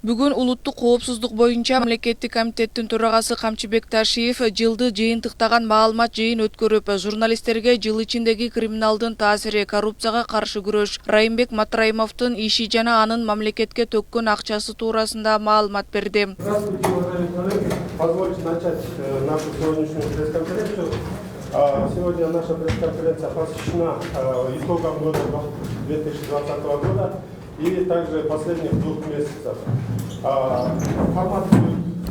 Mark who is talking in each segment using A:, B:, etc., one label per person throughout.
A: Бүгүн улуттук коопсуздук боюнча мамлекеттик комитеттин төрагасы Камчыбек Ташиев жылды жыйынтыктаган маалымат жыйын өткөрүп, журналисттерге жыл ичиндеги криминалдын таасири, коррупцияга каршы күрөш, Райымбек Матраимовдун иши жана анын мамлекетке төккөн акчасы туурасында маалымат берди.
B: Здравствуйте, уважаемые коллеги. Позвольте начать нашу сегодняшнюю пресс-конференцию. Сегодня наша пресс-конференция посвящена итогам года 2020 года и также последних 2 месяцев. Формат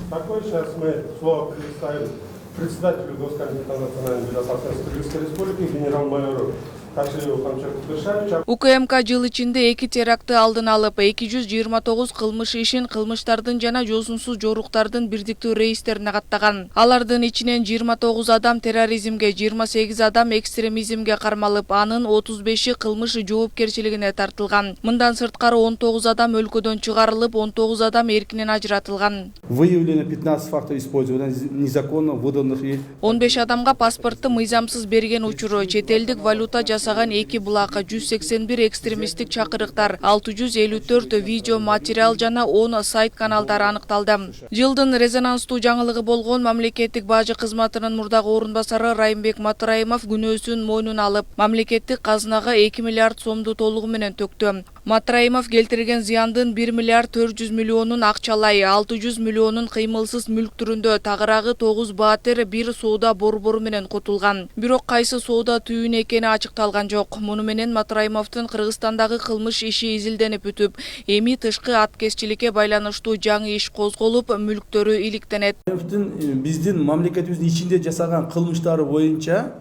B: такой, сейчас мы слово предоставим председателю Госкомитета национальной безопасности Кыргызской Республики генерал-майору Ташиеву Камчыбеку Тышаевичу.
A: УКМК жыл ичинде 2 терактты алдын алып, 229 кылмыш ишин кылмыштардын жана жосунсуз жоруктардын бирдиктүү рейстерине каттаган. Алардын ичинен 29 адам терроризмге, 28 адам экстремизмге кармалып, анын 35-и кылмыш жоопкерчилигине тартылган. Мындан сырткары 19 адам өлкөдөн чыгарылып, 19 адам эркинен ажыратылган.
C: Выявлено 15 фактов использования незаконно выданных и
A: 15 адамга паспортту мыйзамсыз берген учуру, чет элдик валюта жасаган 2 булака, 181 экстремисттик чакырыктар, 654 видео материал жана 10 сайт каналдары аныкталды. Жылдын резонанстуу жаңылыгы болгон мамлекеттик бажы кызматынын мурдагы орун басары Райымбек Матраимов күнөөсүн мойнуна алып, мамлекеттик казынага 2 миллиард сомду толугу менен төктү. Матраимов келтирген зыяндын 1 миллиард 400 миллионун акчалай, 600 миллионун кыймылсыз мүлк түрүндө, тагыраагы 9 баатер, 1 соода борбору менен котулган. Бирок кайсы соода түйүн экени ачыкталган жок. Муну менен Матраимовдун Кыргызстандагы кылмыш иши изилденип бүтүп, эми тышкы аткезчиликке байланыштуу жаңы иш козголуп, мүлктөрү иликтенет.
C: биздин мамлекетибиздин ичинде жасаган кылмыштары боюнча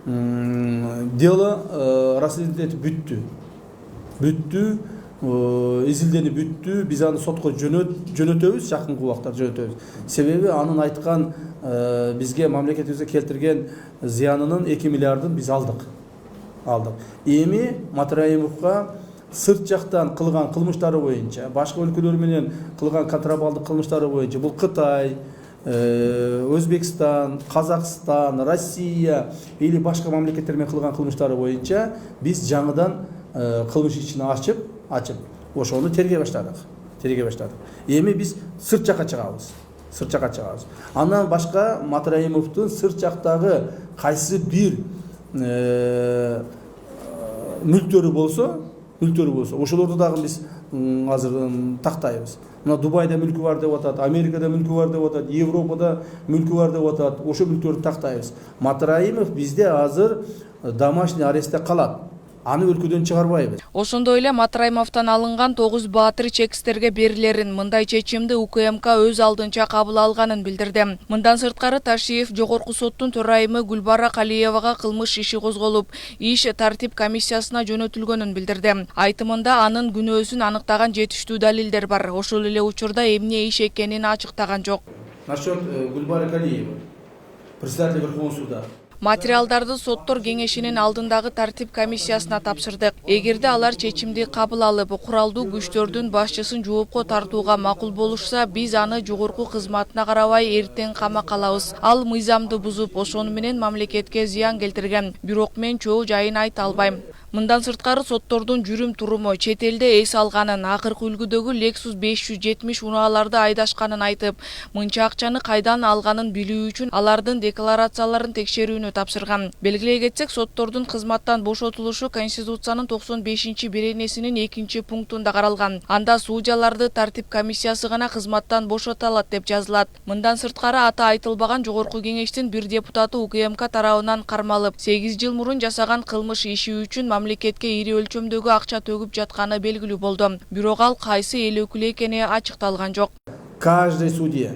C: дело расследование бүттү, изилденип бүттү. Биз аны сотко жөнөтөбүз, жакынкы убакта жөнөтөбүз. Себеби анын айткан бизге мамлекетибизге келтирген зыянынын 2 миллиардын биз алдык. Эми Матраимовго сырт жактан кылган кылмыштары боюнча, башка өлкөлөр менен кылган контрабанддык кылмыштары боюнча, бул Кытай, Өзбекстан, Казакстан, Россия или башка мамлекеттер менен кылган кылмыштары боюнча биз жаңыдан кылмыш ишин ачып, ошону тергей баштадык. Эми биз сырт жакка чыгабыз. Андан башка Матраимовдун сырт жактагы кайсы бир мүлктөрү болсо, ошолорду дагы биз азыр тактайбыз. Мына Дубайда мүлкү бар деп атат, Америкада мүлкү бар деп атат, Европада мүлкү бар деп атат. Ошо мүлктөрдү тактайбыз. Матраимов бизде азыр домашний арестте калат. Аны өлкөдөн чыгарбайбыз.
A: Ошондой эле Матраимовдон алынган 9 баатыр чекистерге берилерин, мындай чечимди УКМК өз алдынча кабыл алганын билдирди. Мындан сырткары Ташиев жогорку соттун төрайымы Гүлбара Калиевага кылмыш иши козголуп, иш тартип комиссиясына жөнөтүлгөнүн билдирди. Айтымында анын күнөөсүн аныктаган жетиштүү далилдер бар. Ошол эле учурда эмне иш экенин ачыктаган жок.
C: Насчет Гүлбара Калиева, председатель Верховного суда.
A: Материалдарды соттор кеңешинин алдындагы тартип комиссиясына тапшырдык. Эгерде алар чечимди кабыл алып, куралдуу күчтөрдүн башчысын жоопко тартууга макул болушса, биз аны жогорку кызматына карабай эртең камакка алабыз. Ал мыйзамды бузуп, ошону менен мамлекетке зыян келтирген. Бирок мен чоо жайын айта албайм. Мындан сырткары соттордун жүрүм туруму, чет элде эс алганын, акыркы үлгүдөгү Lexus 570 унааларды айдашканын айтып, мынча акчаны кайдан алганын билүү үчүн алардын декларацияларын текшерүүнү тапшырган. Белгилей кетсек, соттордун кызматтан бошотулушу Конституциянын 95-беренесинин 2-пунктунда каралган. Анда судьяларды тартип комиссиясы гана кызматтан бошота алат деп жазылат. Мындан сырткары аты айтылбаган жогорку кеңештин бир депутаты УКМК тарабынан кармалып, 8 жыл мурун жасаган кылмыш иши үчүн мамлекетке ири өлчөмдөгү акча төгүп жатканы белгилүү болду. Бирок ал кайсы эл өкүлү экени ачыкталган жок.
C: Каждый судья,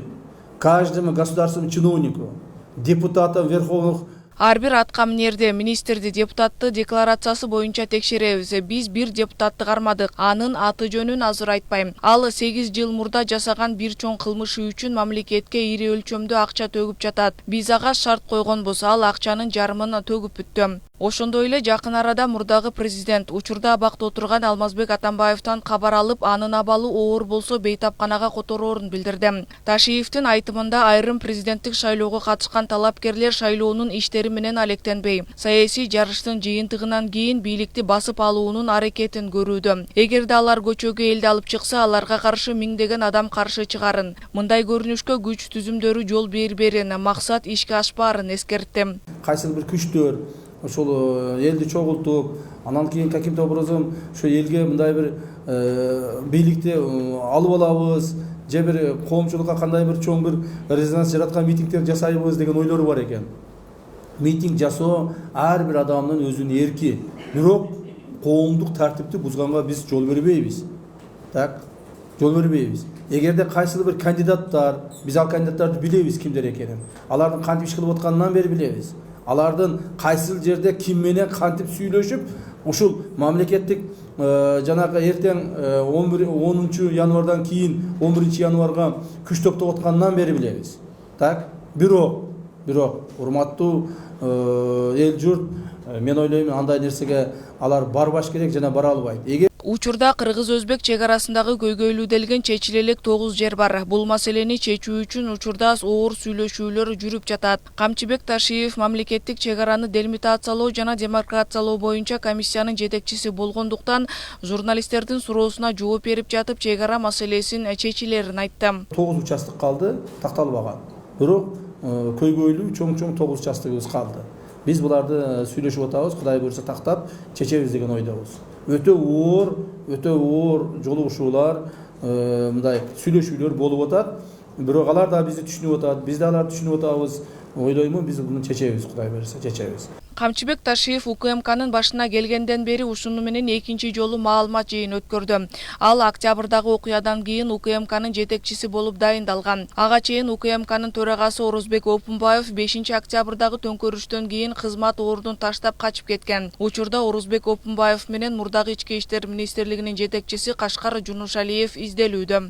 C: каждому государственному чиновнику, депутатам Верховных
A: Ар бир аткаминерди, министрди, депутатты декларациясы боюнча текшеребиз. Биз бир депутатты кармадык. Анын аты жөнүн азыр айтпайм. Ал 8 жыл мурда жасаган бир чоң кылмышы үчүн мамлекетке ири өлчөмдө акча төгүп жатат. Биз ага шарт койгонбуз, ал акчанын жарымын төгүп бүттү. Ошондой эле жакын арада мурдагы президент учурда абакта отурган Алмазбек Атамбаевден кабар алып, анын абалы оор болсо бейтапканага котороорун билдирди. Ташиевдин айтымында айрым президенттик шайлоого катышкан талапкерлер шайлоонун иштери аракеттери менен алектенбей, саясий жарыштын жыйынтыгынан кийин бийликти басып алуунун аракетин көрүүдө. Эгерде алар көчөгө элди алып чыкса, аларга каршы миңдеген адам каршы чыгарын. Мындай көрүнүшкө күч түзүмдөрү жол берберин, максат ишке ашпаарын эскертти.
C: Кайсыл бир күчтөр ошол элди чогултуп, анан кийин каким-то образом ошо элге мындай бир бийликти алып алабыз, же бир коомчулукка кандай бир чоң бир резонанс жараткан митингдер жасайбыз деген ойлору бар экен. Митинг жасоо ар бир адамдын өзүнүн эрки, бирок коомдук тартипти бузганга биз жол бербейбиз. Так, жол бербейбиз. Эгерде кайсыл бир кандидаттар, биз ал кандидаттарды билебиз кимдер экенин. Алардын кантип иш кылып атканынан бери билебиз. Алардын кайсыл жерде ким менен кантип сүйлөшүп, ушул мамлекеттик жанагы эртең 10 январдан кийин 11 январга күч топтоп атканынан бери билебиз. Так, бирок урматтуу эл журт, мен ойлойм андай нерсеге алар барбаш керек жана бара албайт.
A: Учурда кыргыз-өзбек чек арасындагы көйгөйлүүделген чечиле элек 9 жер бар. Бул маселени чечүү үчүн учурда оор сүйлөшүүлөр жүрүп жатат. Камчыбек Ташиев мамлекеттик чек араны делимитациялоо жана демаркациялоо боюнча комиссиянын жетекчиси болгондуктан журналисттердин суроосуна жооп берип жатып чек ара маселесин чечилерин айтты.
C: 9 участок калды, такталбаган. Бирок көйгөйлүү чоң 9 участогубуз калды. Биз буларды сүйлөшүп атабыз, Кудай буйрса тактап чечебиз деген ойдобуз. Өтө оор жолугушуулар, мындай сүйлөшүүлөр болуп атат. Бирок алар да бизди түшүнүп атат, биз да аларды түшүнүп атабыз. Ойлоймун биз буну чечебиз, Кудай буйрса чечебиз.
A: Камчыбек Ташиев УКМКнын башына келгенден бери ушуну менен экинчи жолу маалымат жыйын өткөрдү. Ал октябрдагы окуядан кийин УКМКнын жетекчиси болуп дайындалган. Ага чейин УКМКнын төрагасы Орозбек Опунбаев 5 октябрдагы төңкөрүштөн кийин кызмат ордун таштап качып кеткен. Учурда Орозбек Опунбаев менен мурдагы ички иштер министрлигинин жетекчиси Кашкар Жунушалиев изделүүдө.